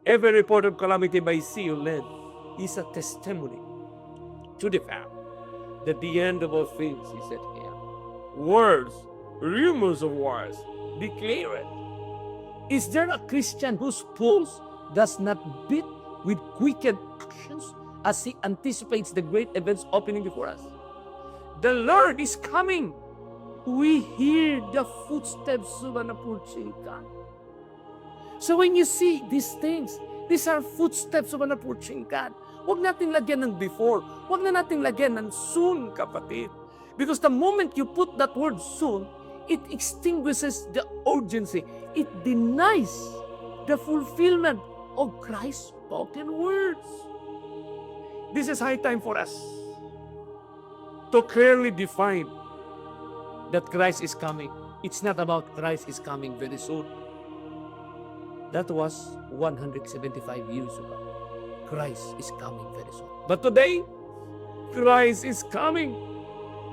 Every report of calamity by sea or land is a testimony to the fact that the end of all things is at hand. Wars, rumors of wars, declare it. Is there a Christian whose pulse does not beat with quickened actions as he anticipates the great events opening before us? The Lord is coming. We hear the footsteps of an approaching God. So when you see these things, these are footsteps of an approaching God. Huwag nating lagyan ng before. Huwag na nating lagyan ng soon, kapatid. Because the moment you put that word soon, it extinguishes the urgency. It denies the fulfillment of Christ's spoken words. This is high time for us to clearly define that Christ is coming. It's not about Christ is coming very soon. That was 175 years ago. Christ is coming very soon. But today, Christ is coming.